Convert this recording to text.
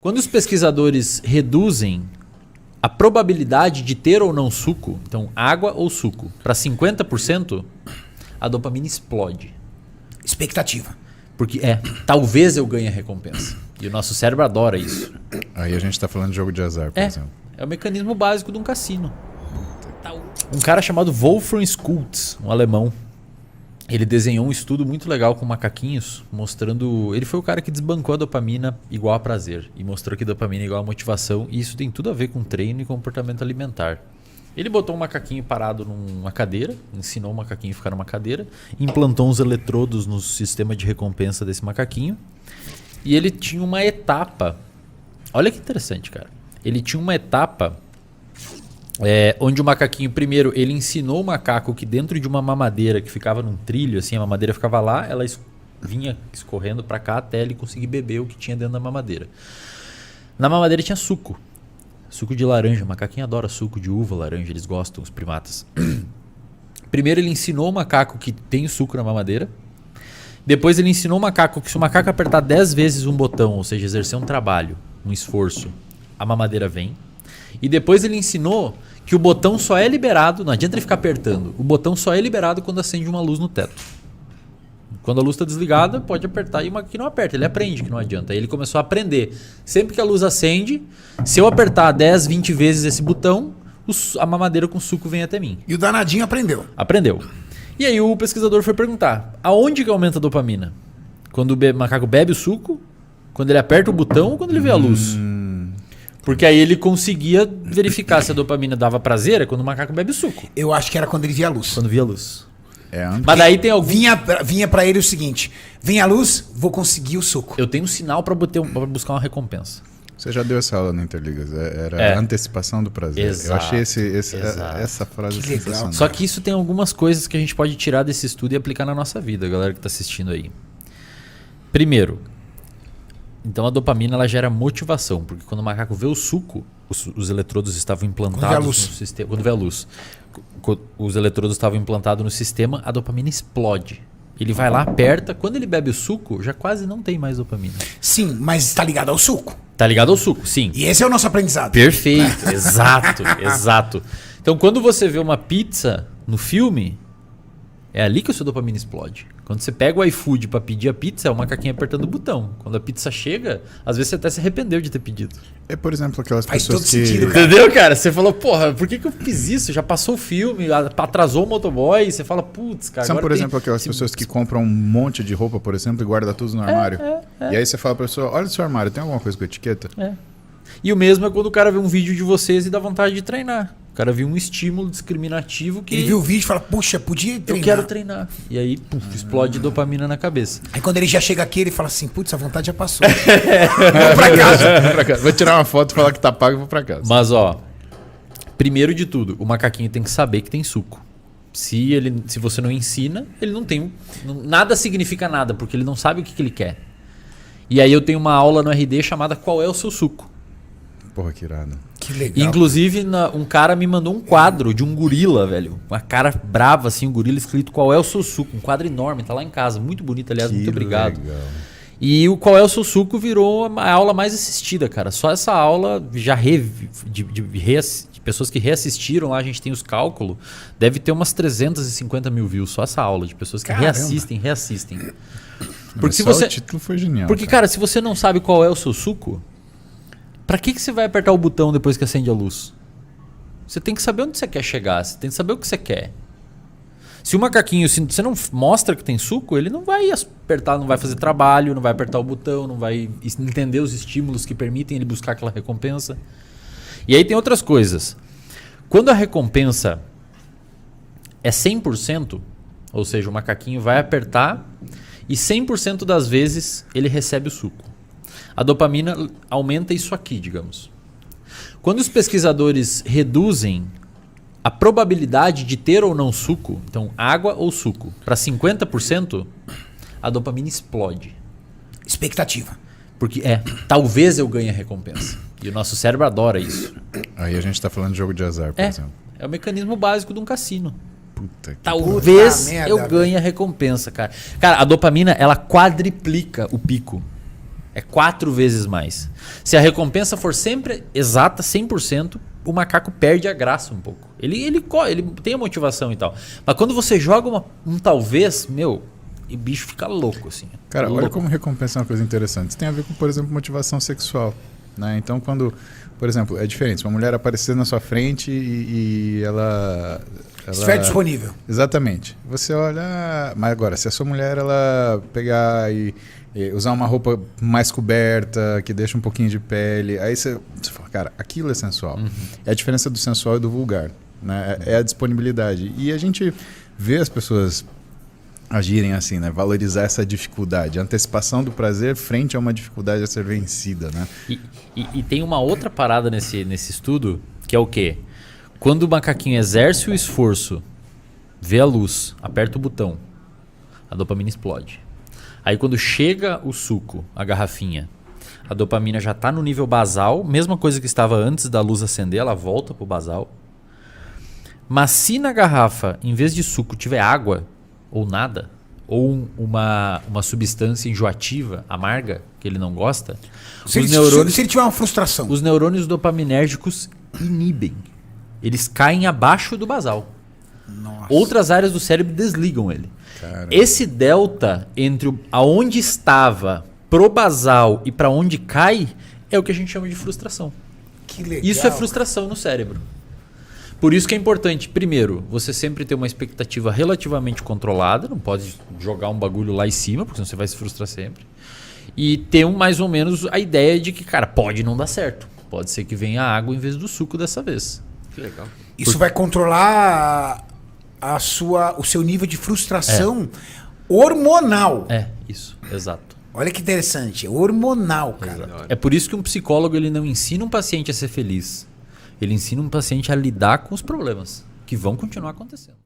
Quando os pesquisadores reduzem a probabilidade de ter ou não suco, então água ou suco, para 50%, a dopamina explode. Expectativa. Porque talvez eu ganhe a recompensa. E o nosso cérebro adora isso. Aí a gente está falando de jogo de azar, por exemplo. É o mecanismo básico de um cassino. Um cara chamado Wolfram Schultz, um alemão, ele desenhou um estudo muito legal com macaquinhos, mostrando... Ele foi o cara que desbancou a dopamina igual a prazer e mostrou que dopamina é igual a motivação, e isso tem tudo a ver com treino e comportamento alimentar. Ele botou um macaquinho parado numa cadeira, ensinou o macaquinho a ficar numa cadeira, implantou uns eletrodos no sistema de recompensa desse macaquinho, e ele tinha uma etapa... Olha que interessante, cara. Ele tinha uma etapa... onde o macaquinho, primeiro, ele ensinou o macaco que dentro de uma mamadeira que ficava num trilho, assim, a mamadeira ficava lá, ela vinha escorrendo para cá até ele conseguir beber o que tinha dentro da mamadeira. Na mamadeira tinha suco. Suco de laranja. O macaquinho adora suco de uva, laranja, eles gostam, os primatas. Primeiro ele ensinou o macaco que tem suco na mamadeira. Depois ele ensinou o macaco que se o macaco apertar 10 vezes um botão, ou seja, exercer um trabalho, um esforço, a mamadeira vem. E depois ele ensinou que o botão só é liberado, não adianta ele ficar apertando, o botão só é liberado quando acende uma luz no teto. Quando a luz está desligada, pode apertar, e o macaquinho não aperta, ele aprende que não adianta. Aí ele começou a aprender. Sempre que a luz acende, se eu apertar 10, 20 vezes esse botão, a mamadeira com suco vem até mim. E o danadinho aprendeu. Aprendeu. E aí o pesquisador foi perguntar, aonde que aumenta a dopamina? Quando o macaco bebe o suco, quando ele aperta o botão ou quando ele vê a luz? Porque aí ele conseguia verificar se a dopamina dava prazer quando o macaco bebe o suco. Eu acho que era quando ele via a luz. Quando via a luz. Antes. Mas daí tem algum... Vinha pra ele o seguinte: vem a luz, vou conseguir o suco. Eu tenho um sinal pra buscar uma recompensa. Você já deu essa aula no Interligas. Era a antecipação do prazer. Exato, Eu achei exato. essa frase Que legal. sensacional. Só que isso tem algumas coisas que a gente pode tirar desse estudo e aplicar na nossa vida, galera que tá assistindo aí. Primeiro, então a dopamina ela gera motivação, porque quando o macaco vê o suco, os eletrodos estavam implantados no sistema. Quando vê a luz, os eletrodos estavam implantados no sistema, a dopamina explode. Ele vai lá, aperta, quando ele bebe o suco, já quase não tem mais dopamina. Sim, mas está ligado ao suco. Tá ligado ao suco, sim. E esse é o nosso aprendizado. Perfeito, exato, exato. Então quando você vê uma pizza no filme, é ali que a sua dopamina explode. Quando você pega o iFood pra pedir a pizza, é o macaquinho apertando o botão. Quando a pizza chega, às vezes você até se arrependeu de ter pedido. É, por exemplo, aquelas Faz pessoas todo que... sentido, cara. Entendeu, cara? Você falou, porra, por que eu fiz isso? Já passou o filme, atrasou o motoboy. Você fala, putz, cara. São, agora por exemplo, aquelas pessoas que compram um monte de roupa, por exemplo, e guardam tudo no armário. E aí você fala pra pessoa, olha o seu armário, tem alguma coisa com etiqueta? E o mesmo é quando o cara vê um vídeo de vocês e dá vontade de treinar. O cara viu um estímulo discriminativo que... Ele viu o vídeo e fala, puxa, podia treinar. Eu quero treinar. E aí, explode dopamina na cabeça. Aí quando ele já chega aqui, ele fala assim, putz, a vontade já passou. Vou pra casa. Vou tirar uma foto, falar que tá pago e vou pra casa. Mas, ó, primeiro de tudo, o macaquinho tem que saber que tem suco. Se você não ensina, ele não tem... Nada significa nada, porque ele não sabe o que ele quer. E aí eu tenho uma aula no RD chamada Qual é o seu suco? Porra, que irado. Que legal. Inclusive, um cara me mandou um quadro de um gorila, velho. Uma cara brava, assim, um gorila escrito Qual é o seu suco? Um quadro enorme, tá lá em casa. Muito bonito, aliás, muito obrigado. Legal. E o Qual é o seu suco virou a aula mais assistida, cara. Só essa aula, já de pessoas que reassistiram lá, a gente tem os cálculos, deve ter umas 350 mil views. Só essa aula de pessoas que reassistem. Porque se você... o título foi genial. Porque, cara, se você não sabe qual é o seu suco... Pra que você vai apertar o botão depois que acende a luz? Você tem que saber onde você quer chegar, você tem que saber o que você quer. Se o macaquinho, se você não mostra que tem suco, ele não vai apertar, não vai fazer trabalho, não vai apertar o botão, não vai entender os estímulos que permitem ele buscar aquela recompensa. E aí tem outras coisas. Quando a recompensa é 100%, ou seja, o macaquinho vai apertar e 100% das vezes ele recebe o suco. A dopamina aumenta isso aqui, digamos. Quando os pesquisadores reduzem a probabilidade de ter ou não suco, então água ou suco, para 50%, a dopamina explode. Expectativa. Porque talvez eu ganhe a recompensa. E o nosso cérebro adora isso. Aí a gente tá falando de jogo de azar, por exemplo. É o mecanismo básico de um cassino. Puta que... Talvez merda, eu ganhe a recompensa, cara. Cara, a dopamina, ela quadriplica o pico. É 4 vezes mais. Se a recompensa for sempre exata, 100%, o macaco perde a graça um pouco. Ele tem a motivação e tal. Mas quando você joga um talvez, meu, o bicho fica louco, assim. Cara, louco. olha como recompensa é uma coisa interessante. Isso tem a ver com, por exemplo, motivação sexual. Né? Então, quando, por exemplo, é diferente. Se uma mulher aparecer na sua frente e ela estiver disponível. Exatamente. Você olha... Mas agora, se a sua mulher ela pegar e usar uma roupa mais coberta, que deixa um pouquinho de pele, aí você fala, cara, aquilo é sensual. É a diferença do sensual e do vulgar. Né? É a disponibilidade. E a gente vê as pessoas agirem assim, né? Valorizar essa dificuldade, a antecipação do prazer frente a uma dificuldade a ser vencida, né? E tem uma outra parada nesse estudo, que é o quê? Quando o macaquinho exerce o esforço, vê a luz, aperta o botão, a dopamina explode. Aí quando chega o suco, a garrafinha, a dopamina já está no nível basal, mesma coisa que estava antes da luz acender, ela volta para o basal. Mas se na garrafa, em vez de suco, tiver água, ou nada, ou uma substância enjoativa, amarga, que ele não gosta, se ele tiver uma frustração. Os neurônios dopaminérgicos inibem. Eles caem abaixo do basal. Nossa. Outras áreas do cérebro desligam ele. Caramba. Esse delta entre aonde estava pro basal e para onde cai é o que a gente chama de frustração. Que legal. Isso é frustração no cérebro. Por isso que é importante, primeiro, você sempre ter uma expectativa relativamente controlada, não pode jogar um bagulho lá em cima, porque senão você vai se frustrar sempre. E ter mais ou menos a ideia de que, cara, pode não dar certo. Pode ser que venha água em vez do suco dessa vez. Que legal. Isso vai controlar o seu nível de frustração hormonal. É, isso, exato. Olha que interessante, hormonal, cara. Exato. É por isso que um psicólogo ele não ensina um paciente a ser feliz. Ele ensina um paciente a lidar com os problemas, que vão continuar acontecendo.